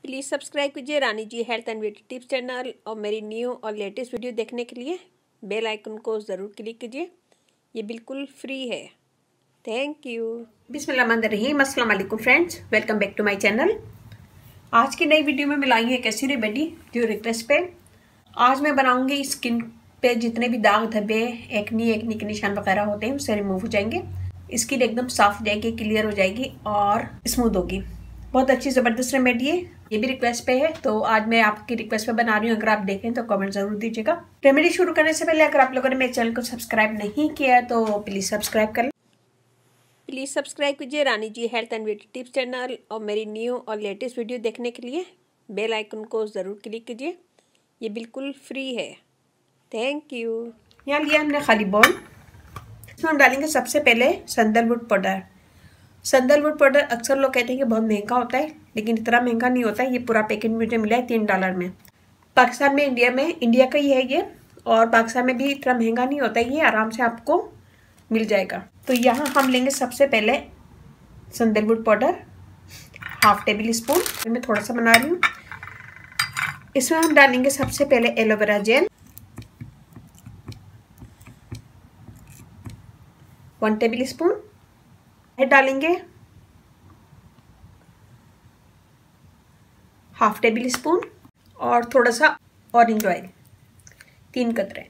Please subscribe कीजिए Rani ji health and beauty tips channel और मेरी न्यू और लेटेस्ट वीडियो देखने के लिए बेल आइकन को ज़रूर क्लिक कीजिए। ये बिल्कुल फ्री है। Thank you. बिस्मिल्लाहिर्रहमानिर्रहीम। अस्सलाम वालेकुम friends, welcome back to my channel. आज की नई वीडियो में मैं लाई हूँ एक ऐसी रेमेडी जो रिक्वेस्ट पे आज मैं बनाऊंगी। स्किन पे जितने भी दाग धब्बे एक्नी के निशान वगैरह होते हैं उससे रिमूव हो जाएंगे। स्किन एकदम साफ हो जाएगी, क्लियर हो जाएगी और स्मूथ होगी। बहुत अच्छी ज़बरदस्त रेमेडी है। ये भी रिक्वेस्ट पे है तो आज मैं आपकी रिक्वेस्ट पे बना रही हूँ। अगर आप देखें तो कमेंट जरूर दीजिएगा। रेमेडी शुरू करने से पहले अगर आप लोगों ने मेरे चैनल को सब्सक्राइब नहीं किया है तो प्लीज़ सब्सक्राइब कर लें। प्लीज़ सब्सक्राइब कीजिए Rani ji health and beauty tips channel और मेरी न्यू और लेटेस्ट वीडियो देखने के लिए बेल आइकन को ज़रूर क्लिक कीजिए। ये बिल्कुल फ्री है। Thank you. यहाँ लिया हमने खाली बॉल। इसमें हम डालेंगे सबसे पहले सैंडलवुड पाउडर। सैंडलवुड पाउडर अक्सर लोग कहते हैं कि बहुत महंगा होता है, लेकिन इतना महंगा नहीं होता है। ये पूरा पैकेट मुझे मिला है $3 में। पाकिस्तान में इंडिया का ही है ये, और पाकिस्तान में भी इतना महंगा नहीं होता है। ये आराम से आपको मिल जाएगा। तो यहाँ हम लेंगे सबसे पहले सैंडलवुड पाउडर ½ टेबल स्पून। मैं थोड़ा सा बना रही हूँ। इसमें हम डालेंगे सबसे पहले एलोवेरा जेल 1 टेबल स्पून। डालेंगे ½ टेबल स्पून और थोड़ा सा ऑरेंज ऑयल 3 कतरे।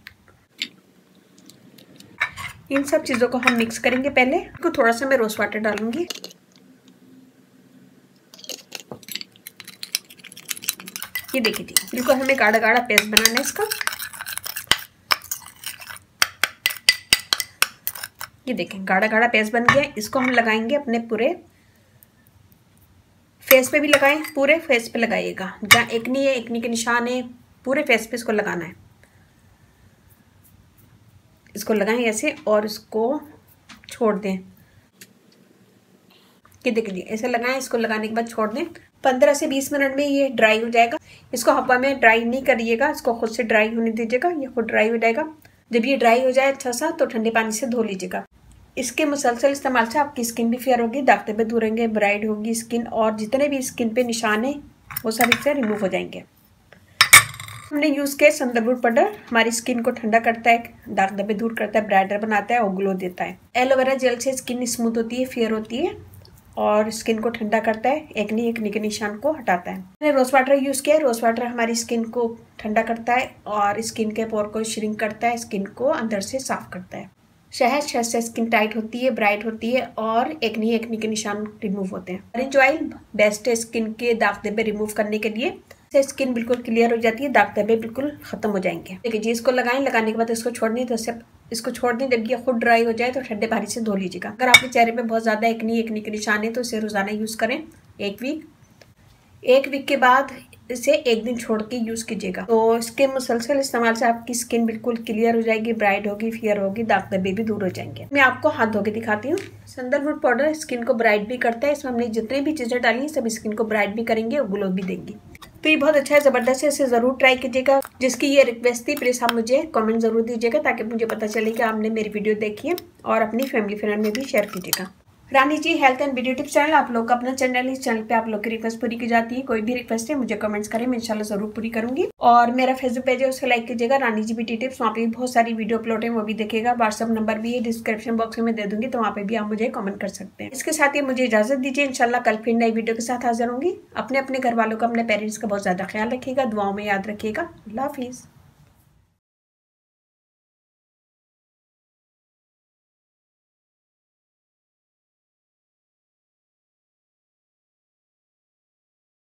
इन सब चीज़ों को हम मिक्स करेंगे। पहले को थोड़ा सा मैं रोज वाटर डालूंगी। ये देखिए जी, बिल्कुल हमें गाढ़ा गाढ़ा पेस्ट बनाना है इसका। ये देखें गाढ़ा गाढ़ा पेस्ट बन गया। इसको हम लगाएंगे अपने पूरे फेस पे भी लगाएं। पूरे फेस पे लगाइएगा। जहाँ एक्नी है, एक्नी के निशान है, पूरे फेस पे इसको लगाना है। इसको लगाएं ऐसे और इसको छोड़ दें। ये देखिए जी, ऐसे लगाएं। इसको लगाने के बाद छोड़ दें। 15 से 20 मिनट में ये ड्राई हो जाएगा। इसको हवा में ड्राई नहीं करिएगा, इसको खुद से ड्राई होने दीजिएगा। ये खुद ड्राई हो जाएगा। जब ये ड्राई हो जाए अच्छा सा तो ठंडे पानी से धो लीजिएगा। इसके मुसलसल इस्तेमाल से आपकी स्किन भी फेयर होगी, दाग धब्बे दूर होंगे, ब्राइट होगी स्किन, और जितने भी स्किन पे निशान है वो सब इससे रिमूव हो जाएंगे। हमने यूज़ किया सैंडलवुड पाउडर। हमारी स्किन को ठंडा करता है, दाग धब्बे दूर करता है, ब्राइटर बनाता है और ग्लो देता है। एलोवेरा जेल से स्किन स्मूथ होती है, फेयर होती है और स्किन को ठंडा करता है, एक्नी के निशान को हटाता है। मैंने रोज वाटर यूज़ किया है। रोज वाटर हमारी स्किन को ठंडा करता है और स्किन के पोर को श्रिंक करता है, स्किन को अंदर से साफ करता है। शहद से स्किन टाइट होती है, ब्राइट होती है और एक्नी के निशान रिमूव होते हैं। ऑरेंज ऑयल बेस्ट है स्किन के दाग धब्बे रिमूव करने के लिए। से स्किन बिल्कुल क्लियर हो जाती है, दाग धब्बे बिल्कुल खत्म हो जाएंगे। देखिए जी, इसको लगाएं। लगाने के बाद इसको छोड़नी तो इसको छोड़ दें। जब ये खुद ड्राई हो जाए तो ठंडे पानी से धो लीजिएगा। अगर आपके चेहरे पे बहुत ज़्यादा एक्नी के निशान है तो इसे रोज़ाना यूज़ करें। एक वीक के बाद इसे 1 दिन छोड़ के यूज़ कीजिएगा। तो इसके मुसलसल इस्तेमाल से आपकी स्किन बिल्कुल क्लियर हो जाएगी, ब्राइट होगी, फेयर होगी, दाग धब्बे भी दूर हो जाएंगे। मैं आपको हाथ धो के दिखाती हूँ। सैंडलवुड पाउडर स्किन को ब्राइट भी करता है। इसमें हमने जितने भी चीज़ें डाली सब स्किन को ब्राइट भी करेंगे और ग्लो भी देंगी। तो ये बहुत अच्छा है, ज़बरदस्त है। इसे ज़रूर ट्राई कीजिएगा। जिसकी ये रिक्वेस्ट थी प्लीज़ आप मुझे कमेंट ज़रूर दीजिएगा ताकि मुझे पता चले कि आपने मेरी वीडियो देखी है, और अपनी फैमिली फ्रेंड में भी शेयर कीजिएगा। Rani ji health and beauty tips channel आप लोग का अपना चैनल है। इस चैनल पे आप लोग की रिक्वेस्ट पूरी की जाती है। कोई भी रिक्वेस्ट है मुझे कमेंट्स करें, मैं इंशाल्लाह ज़रूर पूरी करूंगी। और मेरा फेसबुक पेज है, उसे लाइक कीजिएगा, रानी जी ब्यूटी टिप्स। वहाँ पे भी बहुत सारी वीडियो अपलोड है, वो भी देखिएगा। व्हाट्सअप नंबर भी है डिस्क्रिप्शन बॉक्स में दे दूंगी, तो वहाँ पे भी आप मुझे कमेंट कर सकते हैं। इसके साथ ही मुझे इजाज़त दीजिए। इंशाल्लाह कल फिर नई वीडियो के साथ हाजिर होंगी। अपने घर वालों का, अपने पेरेंट्स का बहुत ज़्यादा ख्याल रखिएगा, दुआओं में याद रखिएगा। अल्लाह हाफिज़।